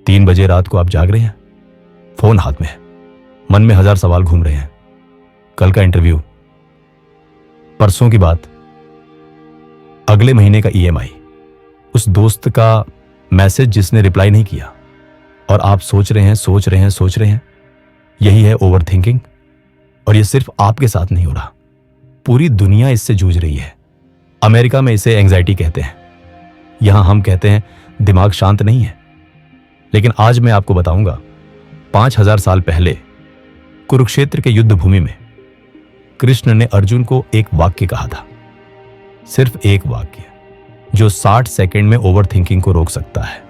3 बजे रात को आप जाग रहे हैं, फोन हाथ में है, मन में 1000 सवाल घूम रहे हैं। कल का इंटरव्यू, परसों की बात, अगले महीने का EMI, उस दोस्त का मैसेज जिसने रिप्लाई नहीं किया, और आप सोच रहे हैं। यही है ओवर थिंकिंग। और ये सिर्फ आपके साथ नहीं हो रहा, पूरी दुनिया इससे जूझ रही है। अमेरिका में इसे एंजाइटी कहते हैं, यहां हम कहते हैं दिमाग शांत नहीं है। लेकिन आज मैं आपको बताऊंगा, 5000 साल पहले कुरुक्षेत्र के युद्ध भूमि में कृष्ण ने अर्जुन को एक वाक्य कहा था, सिर्फ एक वाक्य, जो 60 सेकंड में ओवर थिंकिंग को रोक सकता है।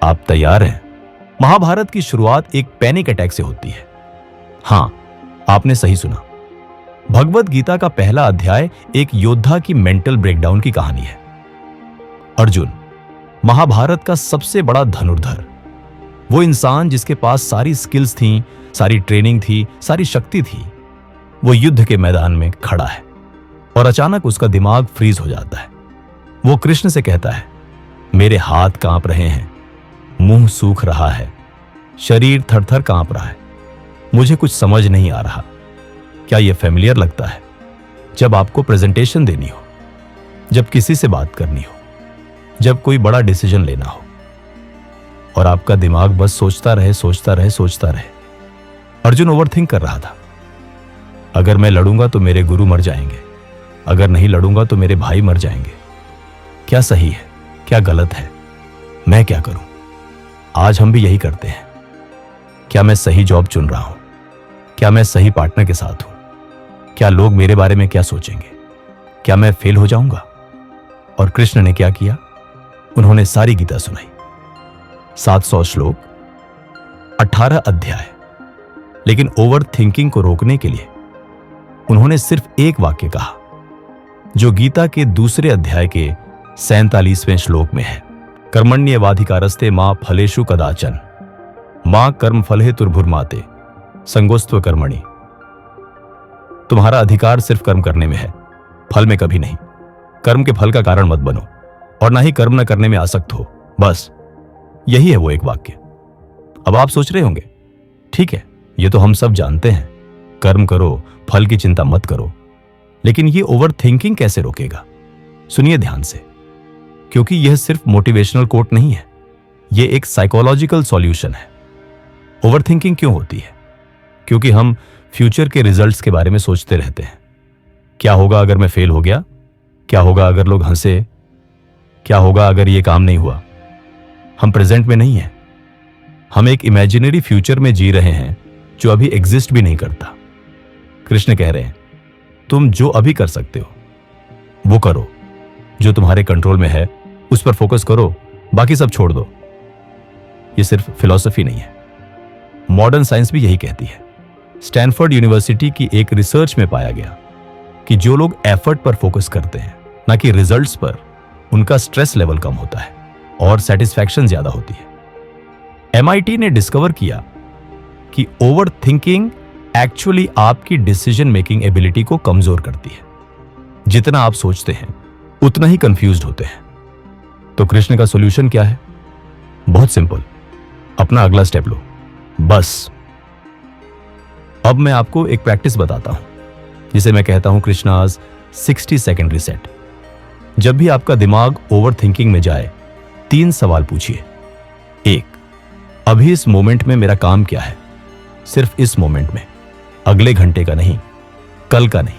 आप तैयार हैं? महाभारत की शुरुआत एक पैनिक अटैक से होती है। हां, आपने सही सुना। भगवत गीता का पहला अध्याय एक योद्धा की मेंटल ब्रेकडाउन की कहानी है। अर्जुन, महाभारत का सबसे बड़ा धनुर्धर, वो इंसान जिसके पास सारी स्किल्स थीं, सारी ट्रेनिंग थी, सारी शक्ति थी, वो युद्ध के मैदान में खड़ा है और अचानक उसका दिमाग फ्रीज हो जाता है। वो कृष्ण से कहता है, मेरे हाथ कांप रहे हैं, मुंह सूख रहा है, शरीर थरथर कांप रहा है, मुझे कुछ समझ नहीं आ रहा। क्या यह फेमिलियर लगता है? जब आपको प्रेजेंटेशन देनी हो, जब किसी से बात करनी हो, जब कोई बड़ा डिसीजन लेना हो, और आपका दिमाग बस सोचता रहे। अर्जुन ओवरथिंक कर रहा था। अगर मैं लड़ूंगा तो मेरे गुरु मर जाएंगे, अगर नहीं लड़ूंगा तो मेरे भाई मर जाएंगे। क्या सही है, क्या गलत है, मैं क्या करूं? आज हम भी यही करते हैं। क्या मैं सही जॉब चुन रहा हूं? क्या मैं सही पार्टनर के साथ हूं? क्या लोग मेरे बारे में क्या सोचेंगे? क्या मैं फेल हो जाऊंगा? और कृष्ण ने क्या किया? उन्होंने सारी गीता सुनाई, 700 श्लोक, 18 अध्याय। लेकिन ओवर थिंकिंग को रोकने के लिए उन्होंने सिर्फ एक वाक्य कहा, जो गीता के दूसरे अध्याय के 47वें श्लोक में है। कर्मण्येवाधिकारस्ते मां फलेषु कदाचन मां कर्म फलहेतुर्भुर्माते संगोस्त्व कर्मणि। तुम्हारा अधिकार सिर्फ कर्म करने में है, फल में कभी नहीं। कर्म के फल का कारण मत बनो और ना ही कर्म न करने में आसक्त हो। बस यही है वो एक वाक्य। अब आप सोच रहे होंगे, ठीक है, ये तो हम सब जानते हैं, कर्म करो, फल की चिंता मत करो, लेकिन ये ओवर थिंकिंग कैसे रोकेगा? सुनिए ध्यान से, क्योंकि यह सिर्फ मोटिवेशनल कोट नहीं है, यह एक साइकोलॉजिकल सॉल्यूशन है। ओवर थिंकिंग क्यों होती है? क्योंकि हम फ्यूचर के रिजल्ट्स के बारे में सोचते रहते हैं। क्या होगा अगर मैं फेल हो गया? क्या होगा अगर लोग हंसे? क्या होगा अगर यह काम नहीं हुआ? हम प्रेजेंट में नहीं हैं, हम एक इमेजिनरी फ्यूचर में जी रहे हैं जो अभी एग्जिस्ट भी नहीं करता। कृष्ण कह रहे हैं, तुम जो अभी कर सकते हो वो करो, जो तुम्हारे कंट्रोल में है उस पर फोकस करो, बाकी सब छोड़ दो। ये सिर्फ फिलॉसफी नहीं है, मॉडर्न साइंस भी यही कहती है। स्टैनफोर्ड यूनिवर्सिटी की एक रिसर्च में पाया गया कि जो लोग एफर्ट पर फोकस करते हैं ना कि रिजल्ट्स पर, उनका स्ट्रेस लेवल कम होता है और सेटिस्फैक्शन ज्यादा होती है। MIT ने डिस्कवर किया कि ओवर थिंकिंग एक्चुअली आपकी डिसीजन मेकिंग एबिलिटी को कमजोर करती है। जितना आप सोचते हैं उतना ही कंफ्यूज्ड होते हैं। तो कृष्ण का सॉल्यूशन क्या है? बहुत सिंपल, अपना अगला स्टेप लो, बस। अब मैं आपको एक प्रैक्टिस बताता हूं, जिसे मैं कहता हूं कृष्णाज 60 सेकंड रिसेट। जब भी आपका दिमाग ओवर थिंकिंग में जाए, 3 सवाल पूछिए। 1, अभी इस मोमेंट में मेरा काम क्या है? सिर्फ इस मोमेंट में, अगले घंटे का नहीं, कल का नहीं,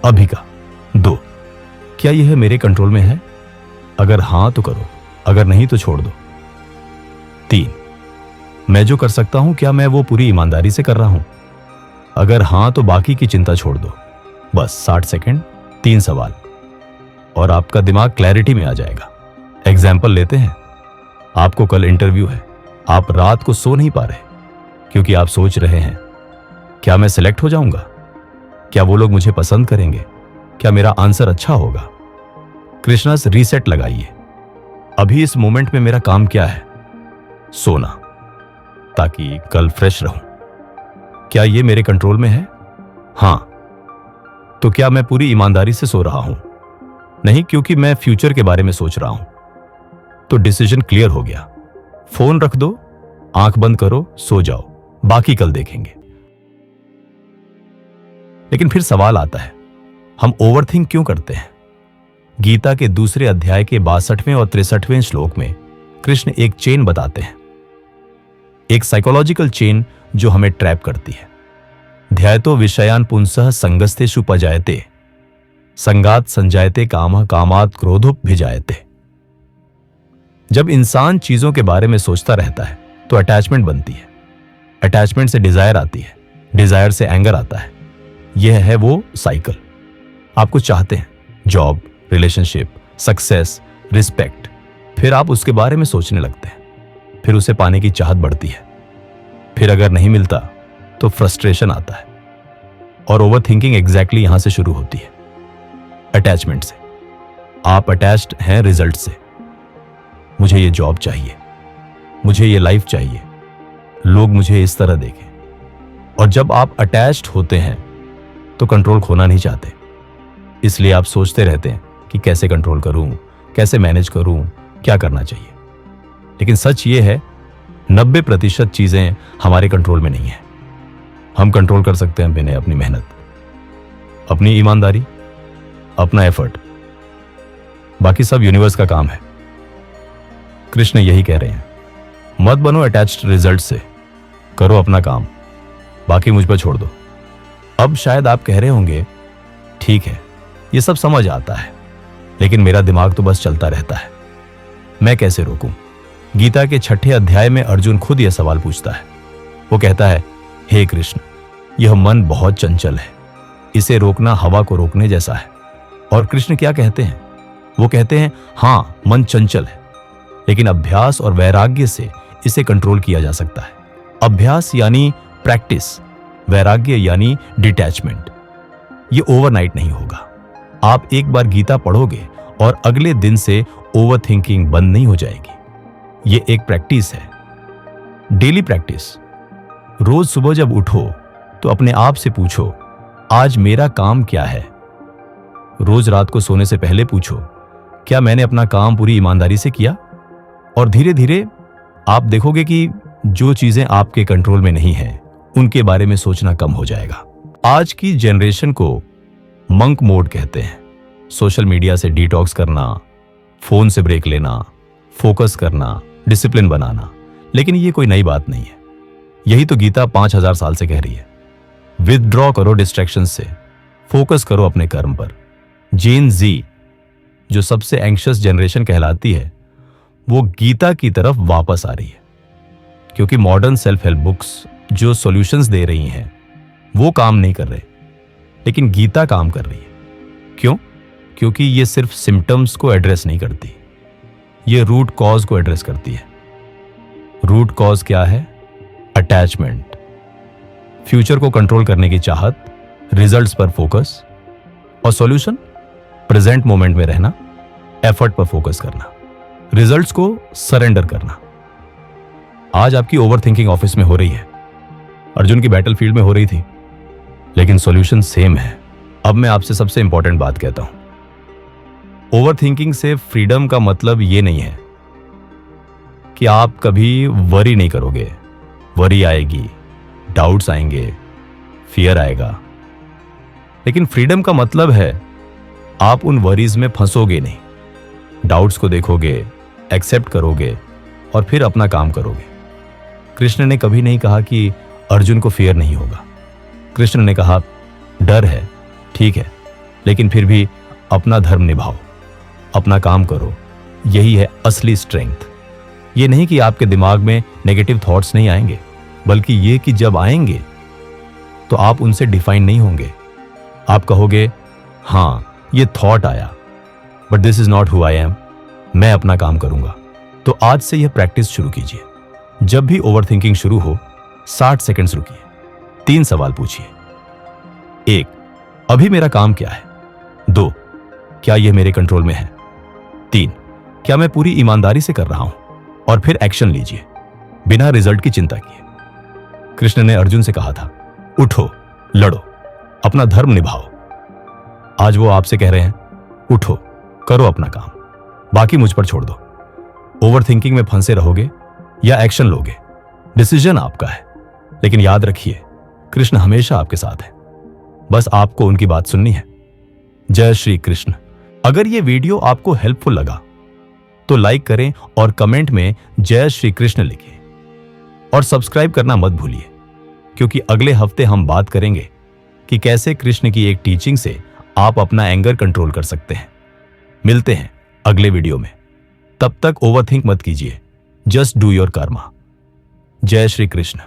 अभी का। 2, क्या यह मेरे कंट्रोल में है? अगर हां तो करो, अगर नहीं तो छोड़ दो। 3, मैं जो कर सकता हूं क्या मैं वो पूरी ईमानदारी से कर रहा हूं? अगर हां तो बाकी की चिंता छोड़ दो। बस 60 सेकंड, 3 सवाल, और आपका दिमाग क्लैरिटी में आ जाएगा। एग्जाम्पल लेते हैं, आपको कल इंटरव्यू है, आप रात को सो नहीं पा रहे क्योंकि आप सोच रहे हैं, क्या मैं सिलेक्ट हो जाऊंगा? क्या वो लोग मुझे पसंद करेंगे? क्या मेरा आंसर अच्छा होगा? कृष्णास रीसेट लगाइए। अभी इस मोमेंट में मेरा काम क्या है? सोना, ताकि कल फ्रेश रहूं। क्या ये मेरे कंट्रोल में है? हां, तो क्या मैं पूरी ईमानदारी से सो रहा हूं? नहीं, क्योंकि मैं फ्यूचर के बारे में सोच रहा हूं। तो डिसीजन क्लियर हो गया। फोन रख दो, आंख बंद करो, सो जाओ, बाकी कल देखेंगे। लेकिन फिर सवाल आता है, हम ओवरथिंक क्यों करते हैं? गीता के दूसरे अध्याय के 62वें और 63वें श्लोक में कृष्ण एक चेन बताते हैं, एक साइकोलॉजिकल चेन जो हमें ट्रैप करती है। ध्यायतो विषयान पुंसः संगस्तेषु पजायते, संगात संजायते कामः कामात् क्रोधोपभिजायते। जब इंसान चीजों के बारे में सोचता रहता है तो अटैचमेंट बनती है, अटैचमेंट से डिजायर आती है, डिजायर से एंगर आता है। यह है वो साइकिल। आप कुछ चाहते हैं, जॉब, रिलेशनशिप, सक्सेस, रिस्पेक्ट, फिर आप उसके बारे में सोचने लगते हैं, फिर उसे पाने की चाहत बढ़ती है, फिर अगर नहीं मिलता तो फ्रस्ट्रेशन आता है, और ओवर थिंकिंग एग्जैक्टली यहां से शुरू होती है, अटैचमेंट से। आप अटैच्ड हैं रिजल्ट से। मुझे ये जॉब चाहिए, मुझे ये लाइफ चाहिए, लोग मुझे इस तरह देखें। और जब आप अटैच्ड होते हैं तो कंट्रोल खोना नहीं चाहते, इसलिए आप सोचते रहते हैं कि कैसे कंट्रोल करूं, कैसे मैनेज करूं, क्या करना चाहिए। लेकिन सच ये है, 90% चीजें हमारे कंट्रोल में नहीं है। हम कंट्रोल कर सकते हैं बिना अपनी मेहनत, अपनी ईमानदारी, अपना एफर्ट। बाकी सब यूनिवर्स का काम है। कृष्ण यही कह रहे हैं, मत बनो अटैच्ड रिजल्ट से, करो अपना काम, बाकी मुझ पर छोड़ दो। अब शायद आप कह रहे होंगे, ठीक है, ये सब समझ आता है, लेकिन मेरा दिमाग तो बस चलता रहता है, मैं कैसे रोकूं? गीता के 6ठे अध्याय में अर्जुन खुद यह सवाल पूछता है। वो कहता है, हे कृष्ण, यह मन बहुत चंचल है, इसे रोकना हवा को रोकने जैसा है। और कृष्ण क्या कहते हैं? वो कहते हैं, हां, मन चंचल है, लेकिन अभ्यास और वैराग्य से इसे कंट्रोल किया जा सकता है। अभ्यास यानी प्रैक्टिस, वैराग्य यानी डिटैचमेंट। ये ओवरनाइट नहीं होगा। आप एक बार गीता पढ़ोगे और अगले दिन से ओवर थिंकिंग बंद नहीं हो जाएगी। ये एक प्रैक्टिस है, डेली प्रैक्टिस। रोज सुबह जब उठो तो अपने आप से पूछो, आज मेरा काम क्या है? रोज रात को सोने से पहले पूछो, क्या मैंने अपना काम पूरी ईमानदारी से किया? और धीरे धीरे आप देखोगे कि जो चीजें आपके कंट्रोल में नहीं है, उनके बारे में सोचना कम हो जाएगा। आज की जनरेशन को मंक मोड कहते हैं। सोशल मीडिया से डिटॉक्स करना, फोन से ब्रेक लेना, फोकस करना, डिसिप्लिन बनाना। लेकिन ये कोई नई बात नहीं है, यही तो गीता 5000 साल से कह रही है। विथड्रॉ करो डिस्ट्रैक्शन से, फोकस करो अपने कर्म पर। जेन जी, जो सबसे एंग्शियस जनरेशन कहलाती है, वो गीता की तरफ वापस आ रही है, क्योंकि मॉडर्न सेल्फ हेल्प बुक्स जो सॉल्यूशंस दे रही हैं वो काम नहीं कर रहे, लेकिन गीता काम कर रही है। क्यों? क्योंकि ये सिर्फ सिम्टम्स को एड्रेस नहीं करती, ये रूट कॉज को एड्रेस करती है। रूट कॉज क्या है? अटैचमेंट, फ्यूचर को कंट्रोल करने की चाहत, रिजल्ट्स पर फोकस, और सॉल्यूशन प्रेजेंट मोमेंट में रहना, एफर्ट पर फोकस करना, रिजल्ट्स को सरेंडर करना। आज आपकी ओवरथिंकिंग ऑफिस में हो रही है, अर्जुन की बैटलफील्ड में हो रही थी, लेकिन सॉल्यूशन सेम है। अब मैं आपसे सबसे इंपॉर्टेंट बात कहता हूं। ओवरथिंकिंग से फ्रीडम का मतलब यह नहीं है कि आप कभी वरी नहीं करोगे। वरी आएगी, डाउट्स आएंगे, फियर आएगा, लेकिन फ्रीडम का मतलब है आप उन वरीज में फंसोगे नहीं, डाउट्स को देखोगे, एक्सेप्ट करोगे और फिर अपना काम करोगे। कृष्ण ने कभी नहीं कहा कि अर्जुन को फियर नहीं होगा। कृष्ण ने कहा, डर है, ठीक है, लेकिन फिर भी अपना धर्म निभाओ, अपना काम करो। यही है असली स्ट्रेंथ। ये नहीं कि आपके दिमाग में नेगेटिव थॉट्स नहीं आएंगे, बल्कि ये कि जब आएंगे तो आप उनसे डिफाइन नहीं होंगे। आप कहोगे, हां, ये थॉट आया, but this is not who I am, मैं अपना काम करूंगा। तो आज से यह प्रैक्टिस शुरू कीजिए। जब भी ओवरथिंकिंग शुरू हो, 60 सेकंड्स रुकिए, 3 सवाल पूछिए। 1, अभी मेरा काम क्या है? 2, क्या यह मेरे कंट्रोल में है? 3, क्या मैं पूरी ईमानदारी से कर रहा हूं? और फिर एक्शन लीजिए, बिना रिजल्ट की चिंता किए। कृष्ण ने अर्जुन से कहा था, उठो, लड़ो, अपना धर्म निभाओ। आज वो आपसे कह रहे हैं, उठो, करो अपना काम, बाकी मुझ पर छोड़ दो। ओवरथिंकिंग में फंसे रहोगे, या एक्शन लोगे, डिसीजन आपका है। लेकिन याद रखिए, कृष्ण हमेशा आपके साथ है, बस आपको उनकी बात सुननी है। जय श्री कृष्ण। अगर ये वीडियो आपको हेल्पफुल लगा तो लाइक करें और कमेंट में जय श्री कृष्ण लिखें, और सब्सक्राइब करना मत भूलिए, क्योंकि अगले हफ्ते हम बात करेंगे कि कैसे कृष्ण की एक टीचिंग से आप अपना एंगर कंट्रोल कर सकते हैं। मिलते हैं अगले वीडियो में। तब तक ओवरथिंक मत कीजिए, जस्ट डू योर कर्मा। जय श्री कृष्ण।